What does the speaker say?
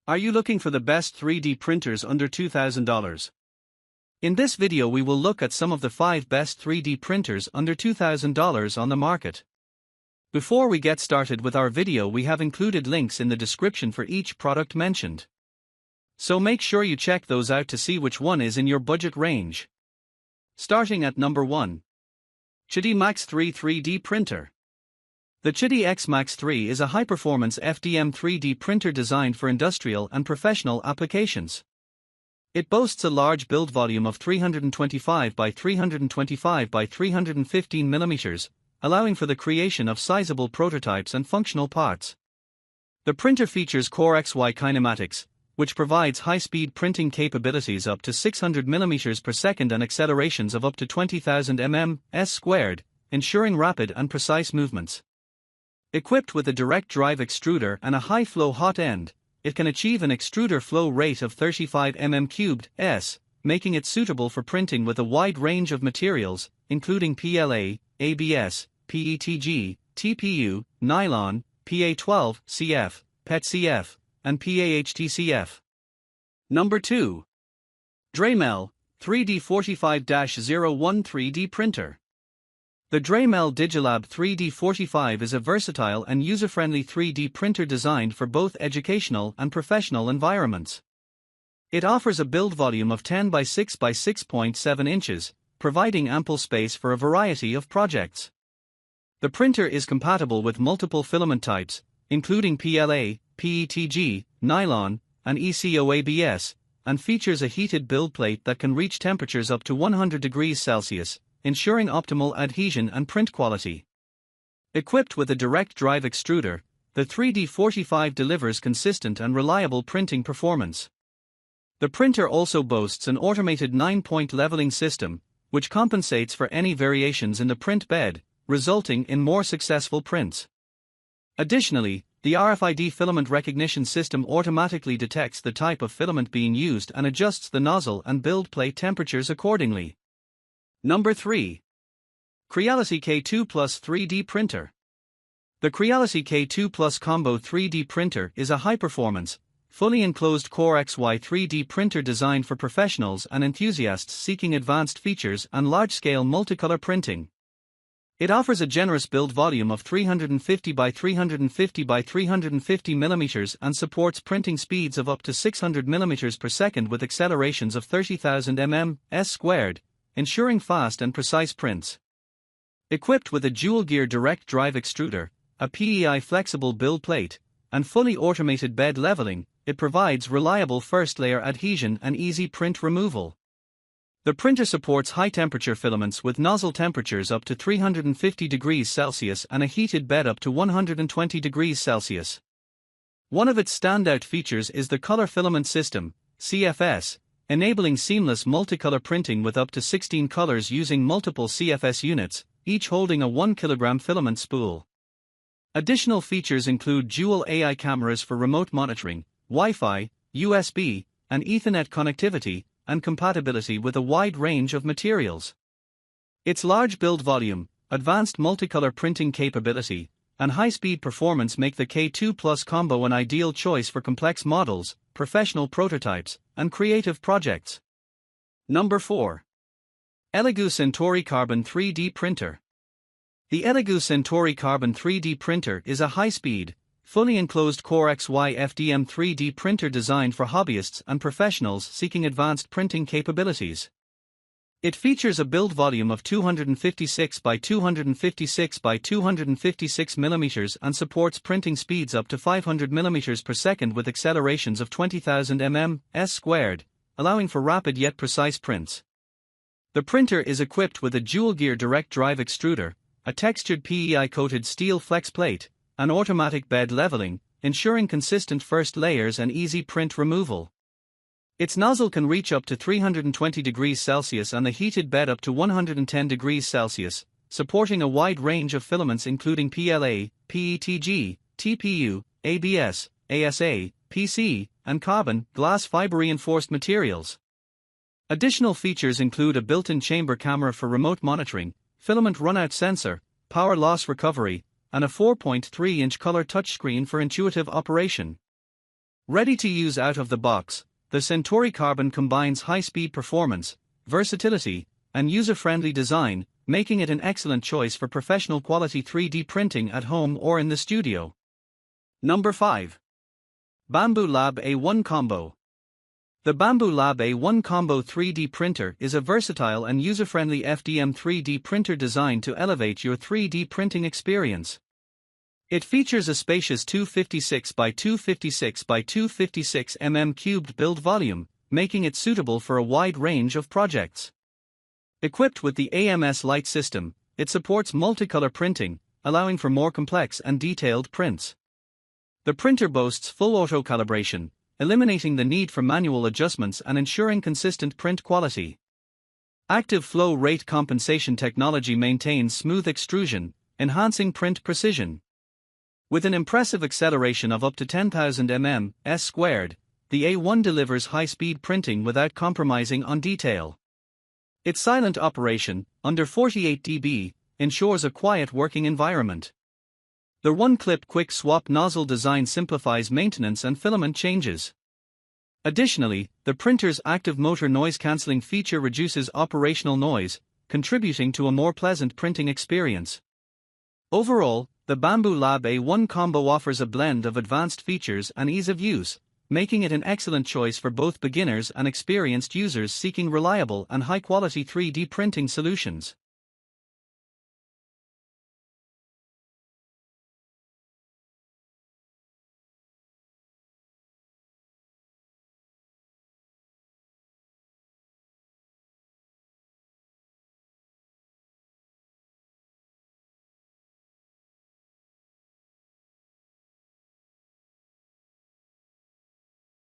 Are you looking for the best 3D printers under $2,000? In this video we will look at some of the 5 best 3D printers under $2,000 on the market. Before we get started with our video, we have included links in the description for each product mentioned. So make sure you check those out to see which one is in your budget range. Starting at number 1. QIDI Max 3 3D Printer. The QIDI X Max 3 is a high-performance FDM 3D printer designed for industrial and professional applications. It boasts a large build volume of 325 by 325 by 315 mm, allowing for the creation of sizable prototypes and functional parts. The printer features Core XY kinematics, which provides high-speed printing capabilities up to 600 mm per second and accelerations of up to 20,000 ms², ensuring rapid and precise movements. Equipped with a direct drive extruder and a high-flow hot end, it can achieve an extruder flow rate of 35 mm³s, making it suitable for printing with a wide range of materials, including PLA, ABS, PETG, TPU, nylon, PA12CF, PETCF, and PAHTCF. Number 2. Dremel 3D45-01 3D Printer. The Dremel Digilab 3D45 is a versatile and user-friendly 3D printer designed for both educational and professional environments. It offers a build volume of 10 by 6 by 6.7 inches, providing ample space for a variety of projects. The printer is compatible with multiple filament types, including PLA, PETG, nylon, and ECO-ABS, and features a heated build plate that can reach temperatures up to 100 degrees Celsius, ensuring optimal adhesion and print quality. Equipped with a direct drive extruder, the 3D45 delivers consistent and reliable printing performance. The printer also boasts an automated 9-point leveling system, which compensates for any variations in the print bed, resulting in more successful prints. Additionally, the RFID filament recognition system automatically detects the type of filament being used and adjusts the nozzle and build plate temperatures accordingly. Number 3. Creality K2 Plus 3D Printer. The Creality K2 Plus Combo 3D Printer is a high-performance, fully enclosed Core XY 3D printer designed for professionals and enthusiasts seeking advanced features and large-scale multicolor printing. It offers a generous build volume of 350 by 350 by 350 mm and supports printing speeds of up to 600 mm per second with accelerations of 30,000 ms², ensuring fast and precise prints. Equipped with a dual-gear direct drive extruder, a PEI flexible build plate, and fully automated bed leveling, it provides reliable first-layer adhesion and easy print removal. The printer supports high-temperature filaments with nozzle temperatures up to 350 degrees Celsius and a heated bed up to 120 degrees Celsius. One of its standout features is the Color Filament System, CFS, enabling seamless multicolor printing with up to 16 colors using multiple CFS units, each holding a 1 kg filament spool. Additional features include dual AI cameras for remote monitoring, Wi-Fi, USB, and Ethernet connectivity, and compatibility with a wide range of materials. Its large build volume, advanced multicolor printing capability, and high-speed performance make the K2 Plus Combo an ideal choice for complex models, professional prototypes, and creative projects. Number 4. ELEGOO Centauri Carbon 3D Printer. The ELEGOO Centauri Carbon 3D Printer is a high-speed, fully enclosed Core XY FDM 3D printer designed for hobbyists and professionals seeking advanced printing capabilities. It features a build volume of 256 by 256 by 256 mm and supports printing speeds up to 500 mm per second with accelerations of 20,000 ms², allowing for rapid yet precise prints. The printer is equipped with a dual-gear direct drive extruder, a textured PEI-coated steel flex plate, and automatic bed leveling, ensuring consistent first layers and easy print removal. Its nozzle can reach up to 320 degrees Celsius and the heated bed up to 110 degrees Celsius, supporting a wide range of filaments including PLA, PETG, TPU, ABS, ASA, PC, and carbon, glass fiber reinforced materials. Additional features include a built-in chamber camera for remote monitoring, filament runout sensor, power loss recovery, and a 4.3-inch color touchscreen for intuitive operation. Ready to use out of the box, the Centauri Carbon combines high-speed performance, versatility, and user-friendly design, making it an excellent choice for professional quality 3D printing at home or in the studio. Number 5. Bambu Lab A1 Combo. The Bambu Lab A1 Combo 3D printer is a versatile and user-friendly FDM 3D printer designed to elevate your 3D printing experience. It features a spacious 256 by 256 by 256 mm cubed build volume, making it suitable for a wide range of projects. Equipped with the AMS Light system, it supports multicolor printing, allowing for more complex and detailed prints. The printer boasts full auto calibration, eliminating the need for manual adjustments and ensuring consistent print quality. Active flow rate compensation technology maintains smooth extrusion, enhancing print precision. With an impressive acceleration of up to 10,000 ms², the A1 delivers high-speed printing without compromising on detail. Its silent operation, under 48 dB, ensures a quiet working environment. The one-clip quick swap nozzle design simplifies maintenance and filament changes. Additionally, the printer's active motor noise-canceling feature reduces operational noise, contributing to a more pleasant printing experience. Overall, the Bambu Lab A1 Combo offers a blend of advanced features and ease of use, making it an excellent choice for both beginners and experienced users seeking reliable and high-quality 3D printing solutions.